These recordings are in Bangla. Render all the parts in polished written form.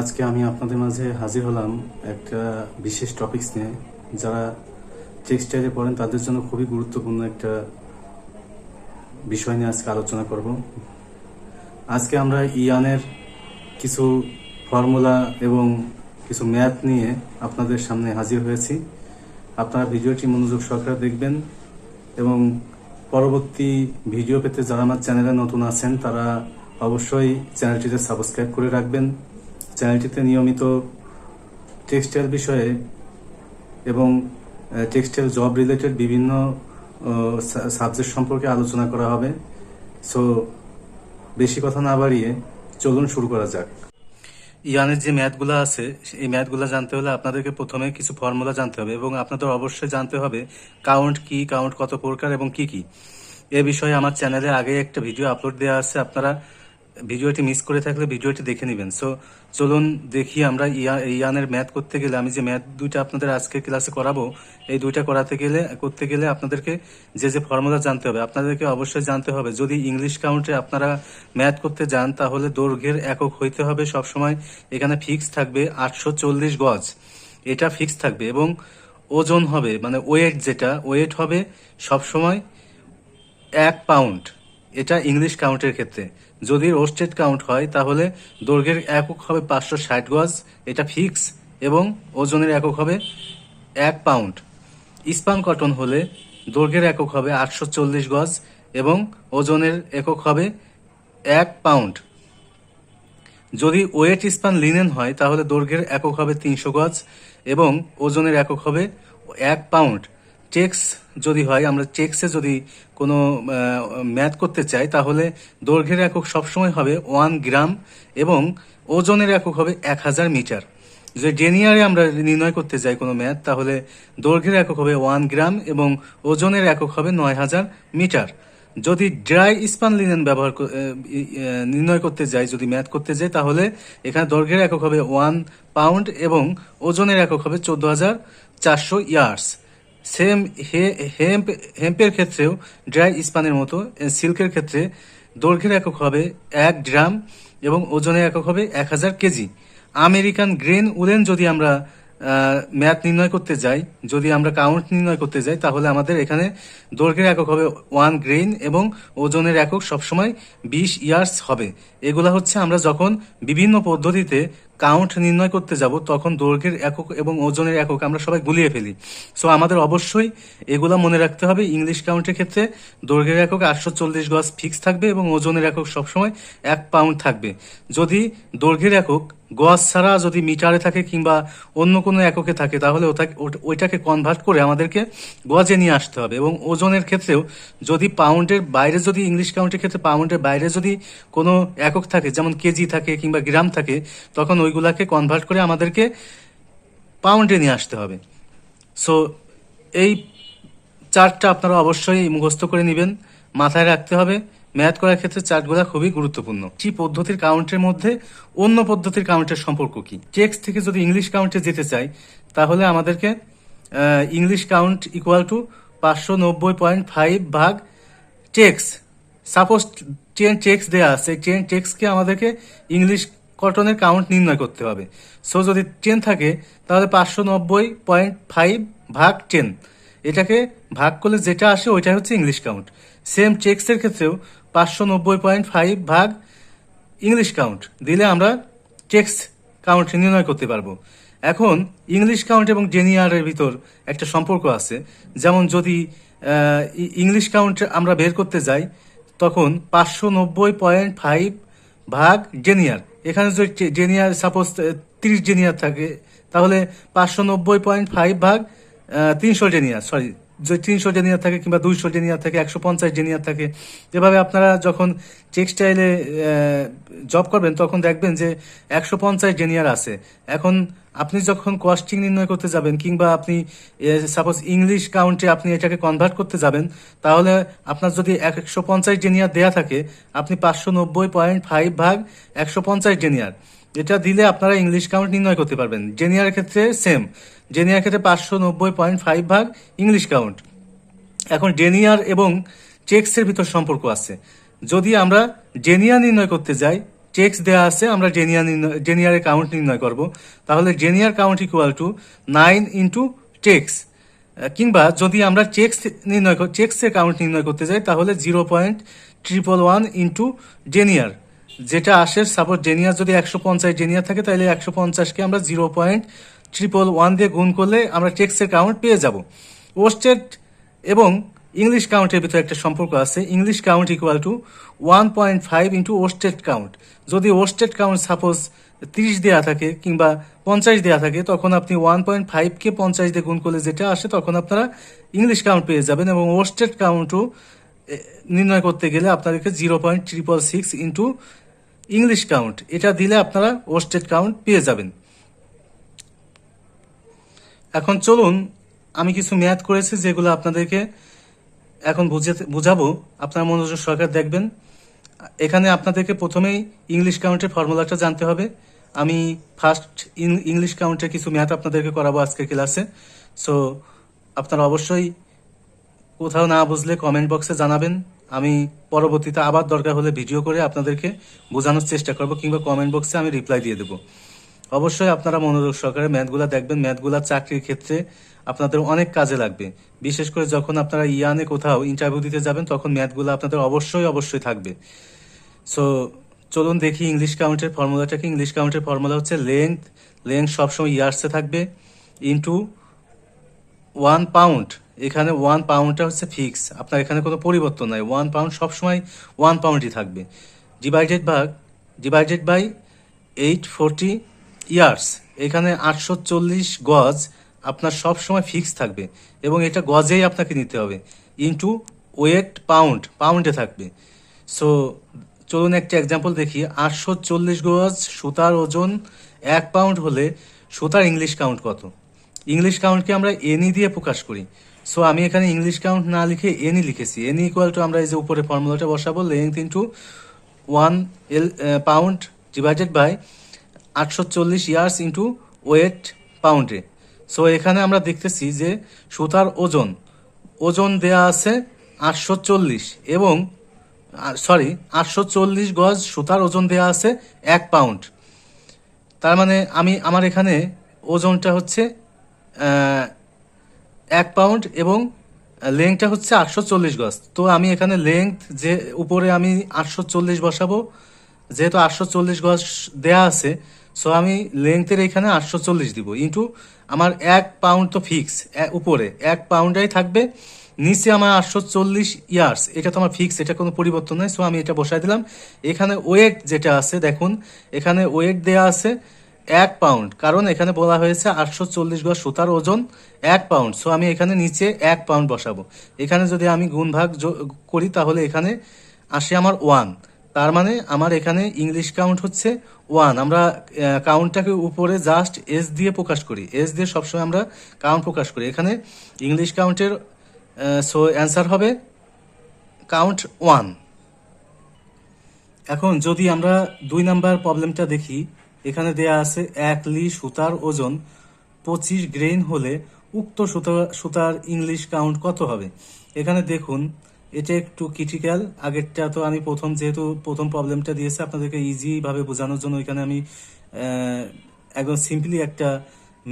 আজকে আমি আপনাদের মাঝে হাজির হলাম একটা বিশেষ টপিকস নিয়ে। যারা টেক্সটাইলে পড়েন তাদের জন্য খুবই গুরুত্বপূর্ণ একটা বিষয় নিয়ে আজকে আলোচনা করব। আজকে আমরা ইয়ানের কিছু ফর্মুলা এবং কিছু ম্যাথ নিয়ে আপনাদের সামনে হাজির হয়েছি। আপনারা ভিডিওটি মনোযোগ সহকারে দেখবেন এবং পরবর্তী ভিডিও পেতে যারা আমার চ্যানেলে নতুন আছেন তারা অবশ্যই চ্যানেলটিতে সাবস্ক্রাইব করে রাখবেন। চ্যানেলটিতে নিয়মিত টেক্সটাইল বিষয়ে এবং টেক্সটাইল জব রিলেটেড বিভিন্ন সাবজেক্ট সম্পর্কে আলোচনা করা হবে। সো বেশি কথা না বাড়িয়ে চলুন শুরু করা যাক। ইয়ানের যে ম্যাথগুলো আছে এই ম্যাথগুলো জানতে হলে আপনাদেরকে প্রথমে কিছু ফর্মুলা জানতে হবে এবং আপনাদের অবশ্যই জানতে হবে কাউন্ট কি, কাউন্ট কত প্রকার এবং কি কি। এ বিষয়ে আমার চ্যানেলে আগে একটা ভিডিও আপলোড দেওয়া আছে, আপনারা ভিডিওটি মিস করে থাকলে ভিডিওটি দেখে নেবেন। সো চলুন দেখি আমরা ইয়ানের ম্যাথ করতে গেলে আমি যে ম্যাথ দুইটা আপনাদের আজকে ক্লাসে করাবো এই দুইটা করতে গেলে আপনাদেরকে যে যে ফর্মুলা জানতে হবে আপনাদেরকে অবশ্যই জানতে হবে। যদি ইংলিশ কাউন্টে আপনারা ম্যাথ করতে যান তাহলে দৈর্ঘ্যের একক হইতে হবে সবসময়, এখানে ফিক্স থাকবে 840 গজ, এটা ফিক্স থাকবে। এবং ওজন হবে মানে ওয়েট হবে সবসময় 1 পাউন্ড, এটা ইংলিশ কাউন্টের ক্ষেত্রে। যদি রোস্টেড কাউন্ট হয় তাহলে দৈর্ঘ্যের একক হবে 560 গজ, এটা ফিক্স, এবং ওজনের একক হবে 1 পাউন্ড। ইস্পান কটন হলে দৈর্ঘ্যের একক হবে 840 গজ এবং ওজনের একক হবে 1 পাউন্ড। যদি ওয়েট ইস্পান লিনেন হয় তাহলে দৈর্ঘ্যের একক হবে 300 গজ এবং ওজনের একক হবে 1 পাউন্ড। চেক্স যদি হয়, আমরা চেক্সে যদি কোনো ম্যাথ করতে চাই তাহলে দৈর্ঘ্যের একক সবসময় হবে 1 গ্রাম এবং ওজনের একক হবে 1000 মিটার। যদি ডেনিয়ারে আমরা নির্ণয় করতে যাই কোনো ম্যাথ তাহলে দৈর্ঘ্যের একক হবে 1 গ্রাম এবং ওজনের একক হবে 9000 মিটার। যদি ড্রাই স্পান লিনেন নির্ণয় করতে যাই, যদি ম্যাথ করতে যাই তাহলে এখানে দৈর্ঘ্যের একক হবে 1 পাউন্ড এবং ওজনের একক হবে 14400 ইয়ার্স। সেম হেম্পের ক্ষেত্রেও ড্রাই স্পানের মতো সিল্কের ক্ষেত্রে দৈর্ঘ্যের একক হবে 1 গ্রাম এবং ওজনের একক হবে 1000 কেজি। আমেরিকান গ্রেন উলেন যদি আমরা ম্যাথ নির্ণয় করতে যাই, যদি আমরা কাউন্ট নির্ণয় করতে যাই তাহলে আমাদের এখানে দৈর্ঘ্যের একক হবে 1 গ্রেইন এবং ওজনের একক সবসময় 20 ইয়ার্স হবে। এগুলা হচ্ছে আমরা যখন বিভিন্ন পদ্ধতিতে কাউন্ট নির্ণয় করতে যাব তখন দৈর্ঘ্যের একক এবং ওজনের একক আমরা সবাই গুলিয়ে ফেলি। সো আমাদের অবশ্যই এগুলা মনে রাখতে হবে। ইংলিশ কাউন্টের ক্ষেত্রে দৈর্ঘ্যের একক 840 গজ ফিক্স থাকবে এবং ওজনের একক সবসময় 1 পাউন্ড থাকবে। যদি দৈর্ঘ্যের একক গজ ছাড়া যদি মিটারে থাকে কিংবা অন্য কোনো এককে থাকে তাহলে ওইটাকে কনভার্ট করে আমাদেরকে গজে নিয়ে আসতে হবে। এবং ওজনের ক্ষেত্রেও যদি পাউন্ডের বাইরে, যদি ইংলিশ কাউন্টের ক্ষেত্রে পাউন্ডের বাইরে যদি কোনো একক থাকে যেমন কেজি থাকে কিংবা গ্রাম থাকে তখন ওইগুলাকে কনভার্ট করে আমাদেরকে পাউন্ডে নিয়ে আসতে হবে। সো এই চার্টটা আপনারা অবশ্যই মুখস্থ করে নেবেন, মাথায় রাখতে হবে। ম্যাথ করার ক্ষেত্রে চার্টগুলো খুবই গুরুত্বপূর্ণ। কি পদ্ধতির কাউন্টের মধ্যে অন্য পদ্ধতির কাউন্টের সম্পর্ক কি? টেক্সট থেকে যদি ইংলিশ কাউন্টে যেতে চাই তাহলে আমাদেরকে ইংলিশ কাউন্ট ইকুয়াল টু 590.5 ভাগ টেক্স। সাপোজ 10 টেক্স দেওয়া আছে, 10 টেক্সকে আমাদেরকে ইংলিশ কটনের কাউন্ট নির্ণয় করতে হবে। সো যদি 10 থাকে তাহলে 590.5 ভাগ 10, এটাকে ভাগ করলে যেটা আসে ওইটাই হচ্ছে ইংলিশ কাউন্ট। সেম টেক্সের ক্ষেত্রেও 590.5 ভাগ ইংলিশ কাউন্ট দিলে আমরা টেক্স কাউন্ট নির্ণয় করতে পারবো। এখন ইংলিশ কাউন্ট এবং ডেনিয়ারের ভিতর একটা সম্পর্ক আছে। যেমন যদি ইংলিশ কাউন্ট আমরা বের করতে যাই তখন 590.5 ভাগ ডেনিয়ার, এখানে যদি ডেনিয়ার সাপোজ 30 ডেনিয়ার থাকে তাহলে 590.5 ভাগ 300 ডেনিয়ার, যদি 300 ডেনিয়ার থাকে কিংবা 200 ডেনিয়ার থাকে, 150 ডেনিয়ার থাকে। এভাবে আপনারা যখন টেক্সটাইলে জব করবেন তখন দেখবেন যে 150 ডেনিয়ার আছে। এখন আপনি যখন কস্টিং নির্ণয় করতে যাবেন কিংবা আপনি সাপোজ ইংলিশ কাউন্টে আপনি এটাকে কনভার্ট করতে যাবেন তাহলে আপনার যদি 150 ডেনিয়ার দেয়া থাকে আপনি 590.5 ভাগ 150 ডেনিয়ার এটা দিলে আপনারা ইংলিশ কাউন্ট নির্ণয় করতে পারবেন। জেনিয়ার ক্ষেত্রে সেম, জেনিয়ার ক্ষেত্রে 590.5 ভাগ ইংলিশ কাউন্ট। এখন ডেনিয়ার এবং টেক্সের ভিতর সম্পর্ক আছে। যদি আমরা ডেনিয়ার নির্ণয় করতে যাই চেক্স দেওয়া আছে, আমরা ডেনিয়ারের কাউন্ট নির্ণয় করব। তাহলে denier count equal to 9 into tex, কিংবা যদি আমরা চেক্সের কাউন্ট নির্ণয় করতে যাই তাহলে 0.111 ইন্টু ডেনিয়ার, যেটা আসে সাপোজ ডেনিয়ার যদি 150 ডেনিয়ার থাকে তাহলে 150কে আমরা 0.111 দিয়ে গুণ করলে আমরা টেক্সের কাউন্ট পেয়ে যাব। ওস্টেড এবং ইংলিশ কাউন্টের ভিতরে একটা সম্পর্ক আছে, English count equal to 1.5 into worsted count. যদি ওস্টেড কাউন্ট সাপোজ 30 দেওয়া থাকে কিংবা 50 দেওয়া থাকে, তখন আপনি 1.5কে 50 দিয়ে গুণ করলে যেটা আসে তখন আপনারা ইংলিশ কাউন্ট পেয়ে যাবেন। এবং ওস্টেড কাউন্টও নির্ণয় করতে গেলে আপনাদেরকে 0.666 ইন্টু ইংলিশ কাউন্ট এটা দিলে আপনারা ওস্টেড কাউন্ট পেয়ে যাবেন। এখন চলুন আমি কিছু ম্যাথ করেছি যেগুলো আপনাদেরকে এখন বুঝাবো, আপনারা মনোযোগ সহকারে দেখবেন। এখানে আপনাদেরকে প্রথমেই ইংলিশ কাউন্টের ফর্মুলাটা জানতে হবে। আমি ফার্স্ট ইংলিশ কাউন্টের কিছু ম্যাথ আপনাদেরকে করাবো আজকের ক্লাসে। সো আপনারা অবশ্যই কোথাও না বুঝলে কমেন্ট বক্সে জানাবেন, আমি পরবর্তীতে আবার দরকার হলে ভিডিও করে আপনাদেরকে বোঝানোর চেষ্টা করব, কিংবা কমেন্ট বক্সে আমি রিপ্লাই দিয়ে দেবো। অবশ্যই আপনারা মনোযোগ সহকারে ম্যাথগুলা দেখবেন, ম্যাথগুলা চাকরির ক্ষেত্রে আপনাদের অনেক কাজে লাগবে। বিশেষ করে যখন আপনারা ইয়ানে কোথাও ইন্টারভিউ দিতে যাবেন তখন ম্যাথগুলো আপনাদের অবশ্যই থাকবে। সো চলুন দেখি ইংলিশ কাউন্টের ফর্মুলাটা কি। ইংলিশ কাউন্টের ফর্মুলা হচ্ছে লেন্থ সবসময় ইয়ার্সে থাকবে ইন্টু 1 পাউন্ড। এখানে 1 পাউন্ডটা হচ্ছে ফিক্স, আপনার এখানে কোনো পরিবর্তন নাই, 1 পাউন্ড সবসময় 1 পাউন্ডই থাকবে। ডিভাইডেড বাই 840 ইয়ার্স, এখানে 840 গজ আপনার সবসময় ফিক্স থাকবে এবং এটা গজেই আপনাকে নিতে হবে, ইন্টু ওয়েট পাউন্ডে থাকবে। সো চলুন একটা এক্সাম্পল দেখি। 840 গজ সুতার ওজন 1 পাউন্ড হলে সুতার ইংলিশ কাউন্ট কত? ইংলিশ কাউন্টকে আমরা এনি দিয়ে প্রকাশ করি। সো আমি এখানে ইংলিশ কাউন্ট না লিখে এনি লিখেছি। এনি ইকুয়াল টু আমরা এই যে উপরে ফর্মুলাটা বসাবো, length into 1 pound divided by 840 yards into weight পাউন্ডে। সো এখানে আমরা দেখতেছি যে সুতার ওজন দেয়া আছে 840 এবং 840 গজ সুতার ওজন দেয়া আছে 1 পাউন্ড। তার মানে আমার এখানে ওজনটা হচ্ছে 1 পাউন্ড এবং লেংথটা হচ্ছে 840 গজ। তো আমি এখানে লেংথ যে উপরে আমি 840 বসাবো, যেহেতু 840 গজ দেয়া আছে, সো আমি লেংথের এখানে 840 দিব ইন্টু আমার 1 পাউন্ড তো ফিক্স, উপরে 1 পাউন্ডাই থাকবে, নিচে আমার 840 ইয়ার্স, এটা তো আমার ফিক্স, এটা কোনো পরিবর্তন নেই। সো আমি এটা বসাই দিলাম। এখানে ওয়েট যেটা আছে দেখুন, এখানে ওয়েট দেয়া আছে 1 পাউন্ড, কারণ এখানে বলা হয়েছে 840 গজ সুতার ওজন 1 পাউন্ড। সো আমি এখানে নিচে 1 পাউন্ড বসাবো। এখানে যদি আমি গুণ ভাগ করি তাহলে এখানে আসে আমার 1, তার মানে আমার এখানে ইংলিশ কাউন্ট হচ্ছে 1। আমরা কাউন্টটাকে উপরে জাস্ট এস দিয়ে প্রকাশ করি, এস দিয়ে সবসময় আমরা কাউন্ট প্রকাশ করি। এখানে ইংলিশ কাউন্টের সো অ্যান্সার হবে কাউন্ট 1। এখন যদি আমরা 2 নাম্বার প্রবলেমটা দেখি, এখানে দেয়া আছে 1 লি সুতার ওজন 25 গ্রেন হলে উক্ত সুতার ইংলিশ কাউন্ট কত হবে? এখানে দেখুন এটা একটু ক্রিটিক্যাল। আগেরটা তো আমি যেহেতু প্রথম প্রবলেমটা দিয়েছে আপনাদেরকে ইজি ভাবে বোঝানোর জন্য এখানে আমি একদম সিম্পলি একটা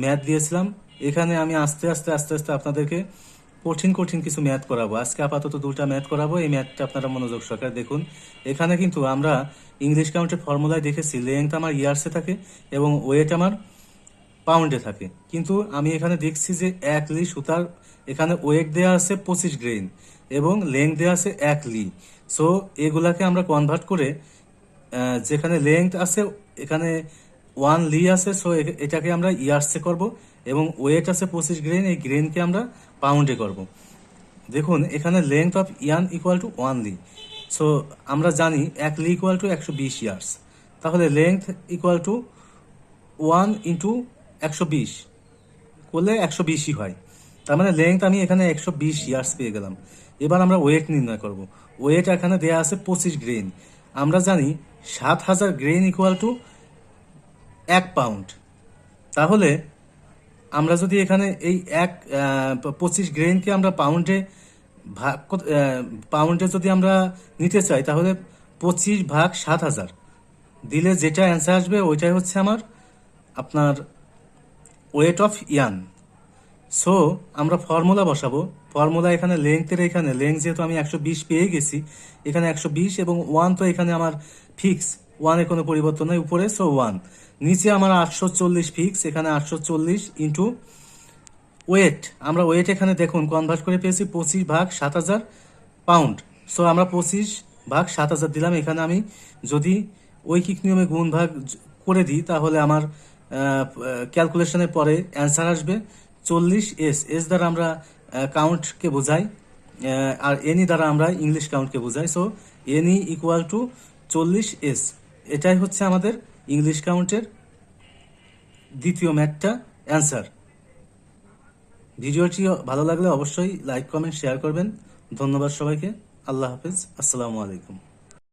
ম্যাথ দিয়েছিলাম। এখানে আমি আস্তে আস্তে আপনাদেরকে কঠিন কিছু ম্যাথ করাবো। আজকে আপাতত 2টা ম্যাথ করাবো, এই ম্যাথটা আপনারা মনোযোগ সহকারে দেখুন। এখানে কিন্তু আমরা ইংলিশ কাউন্টের ফর্মুলায় দেখেছি লেংথ আমার ইয়ার্সে থাকে এবং ওয়েট আমার পাউন্ডে থাকে, কিন্তু আমি এখানে দেখছি যে 1 লি সুতার এখানে ওয়েট দেওয়া আছে 25 গ্রেন এবং লেংথ দেওয়া আছে 1 লি। সো এগুলাকে আমরা কনভার্ট করে যেখানে লেংথ আছে এখানে 1 লি আছে, সো এটাকে আমরা ইয়ার্সে করব এবং ওয়েট আছে 25 গ্রেন, এই গ্রেনকে আমরা পাউন্ডে করব। দেখুন এখানে length of yarn equal to 1 lea. So আমরা জানি 1 লি ইকুয়াল টু 120 ইয়ার্স, তাহলে লেংথ ইকুয়াল টু 1 ইন্টু 120 করলে 120ই হয়। তার মানে লেংথ আমি এখানে 120 ইয়ার্স পেয়ে গেলাম। এবার আমরা ওয়েট নির্ণয় করব। ওয়েট এখানে দেয়া আছে 25 গ্রেন, আমরা জানি 7000 গ্রেন ইকুয়াল টু 1 পাউন্ড। তাহলে আমরা যদি এখানে এই 25 গ্রেনকে আমরা পাউন্ডে যদি আমরা নিতে চাই তাহলে 25 ভাগ 7000, দিলে যেটা অ্যান্সার আসবে ওইটাই হচ্ছে আমার আপনার ওয়েট অফ ইয়ান। সো আমরা ফর্মুলা বসাবো। ফর্মুলা এখানে এখানে লেংথ যেহেতু আমি 120 পেয়ে গেছি, এখানে 120 এবং 1 তো এখানে আমার ফিক্স, 1-এর কোনো পরিবর্তন নেই উপরে, সো 1। নিচে আমার 840 ফিক্স, এখানে 840 ইন্টু ওয়েট। আমরা ওয়েট এখানে দেখুন কনভার্ট করে পেয়েছি 25/7000 পাউন্ড। সো আমরা 25/7000 দিলাম। এখানে আমি যদি ঐকিক নিয়মে গুণ ভাগ করে দিই তাহলে আমার ক্যালকুলেশনের পরে অ্যান্সার আসবে 40 S। এস দ্বারা আমরা কাউন্টকে বোঝাই, আর এনি দ্বারা আমরা ইংলিশ কাউন্টকে বোঝাই। So any equal to 40S। এটাই হচ্ছে আমাদের ইংলিশ কাউন্টের দ্বিতীয় ম্যাথটা অ্যান্সার। ভিডিওটি ভালো লাগলে অবশ্যই লাইক কমেন্ট শেয়ার করবেন। ধন্যবাদ সবাইকে। আল্লাহ হাফেজ। আসসালামু আলাইকুম।